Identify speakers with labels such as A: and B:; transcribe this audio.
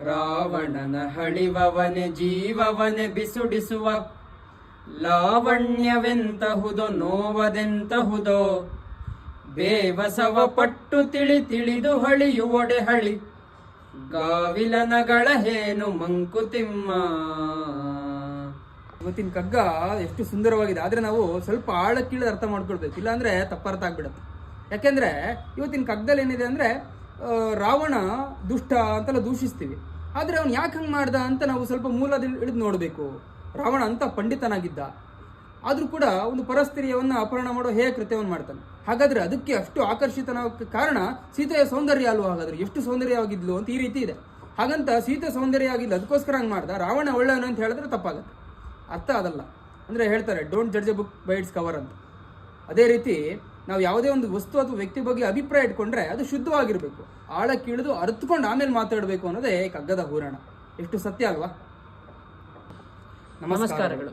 A: ರಾವಣನ ಹಳಿವವನೆ ಜೀವವನೆ ಬಿಸುಡಿಸುವ ಲಾವಣ್ಯವೆಂತಹುದೋ ನೋವದೆಂತಹುದೋ ಬೇವಸವ ಪಟ್ಟು ತಿಳಿದು ಹಳಿಯುವೊಡೆ ಹಳಿ ಗಾವಿಲನಗಳ ಹೇನು ಮಂಕುತಿಮ್ಮ.
B: ಇವತ್ತಿನ ಕಗ್ಗ ಎಷ್ಟು ಸುಂದರವಾಗಿದೆ, ಆದ್ರೆ ನಾವು ಸ್ವಲ್ಪ ಆಳಕ್ಕಿಳಿದು ಅರ್ಥ ಮಾಡ್ಕೊಳ್ಬೇಕು, ಇಲ್ಲಾಂದ್ರೆ ತಪ್ಪರ್ಥ ಆಗ್ಬಿಡುತ್ತೆ. ಯಾಕೆಂದ್ರೆ ಇವತ್ತಿನ ಕಗ್ಗದಲ್ಲಿ ಏನಿದೆ ಅಂದ್ರೆ ರಾವಣ ದುಷ್ಟ ಅಂತೆಲ್ಲ ದೂಷಿಸ್ತೀವಿ, ಆದ್ರೆ ಅವ್ನು ಯಾಕೆ ಹಂಗೆ ಮಾಡ್ದ ಅಂತ ನಾವು ಸ್ವಲ್ಪ ಮೂಲದಲ್ಲಿ ಇಳಿದು ನೋಡಬೇಕು. ರಾವಣ ಅಂತ ಪಂಡಿತನಾಗಿದ್ದ, ಆದ್ರೂ ಕೂಡ ಒಂದು ಪರಸ್ತ್ರೀಯವನ್ನ ಅಪಹರಣ ಮಾಡೋ ಹೇಯ ಕೃತ್ಯವನ್ನು ಮಾಡ್ತಾನೆ. ಹಾಗಾದ್ರೆ ಅದಕ್ಕೆ ಅಷ್ಟು ಆಕರ್ಷಿತನಾಗ ಕಾರಣ ಸೀತೆಯ ಸೌಂದರ್ಯ ಅಲ್ವಾ? ಹಾಗಾದ್ರೆ ಎಷ್ಟು ಸೌಂದರ್ಯವಾಗಿದ್ಲು ಅಂತ ಈ ರೀತಿ ಇದೆ. ಹಾಗಂತ ಸೀತೆ ಸೌಂದರ್ಯ ಆಗಿಲ್ಲ ಅದಕ್ಕೋಸ್ಕರ ಹಂಗೆ ಮಾಡ್ದ. ರಾವಣ ಒಳ್ಳೆಯವನು ಅಂತ ಹೇಳಿದ್ರೆ ತಪ್ಪಾಗತ್ತೆ, ಅರ್ಥ ಅದಲ್ಲ. ಅಂದ್ರೆ ಹೇಳ್ತಾರೆ don't judge A book by it's cover ಅಂತ. ಅದೇ ರೀತಿ ನಾವು ಯಾವುದೇ ಒಂದು ವಸ್ತು ಅಥವಾ ವ್ಯಕ್ತಿ ಬಗ್ಗೆ ಅಭಿಪ್ರಾಯ ಇಟ್ಕೊಂಡ್ರೆ ಅದು ಶುದ್ಧವಾಗಿರ್ಬೇಕು, ಆಳಕ್ಕಿಳಿದು ಅರ್ಥಕೊಂಡು ಆಮೇಲೆ ಮಾತಾಡಬೇಕು ಅನ್ನೋದೇ ಕಗ್ಗದ ಹೂರಣ. ಎಷ್ಟು ಸತ್ಯ ಅಲ್ವಾ?
A: ನಮಸ್ಕಾರಗಳು.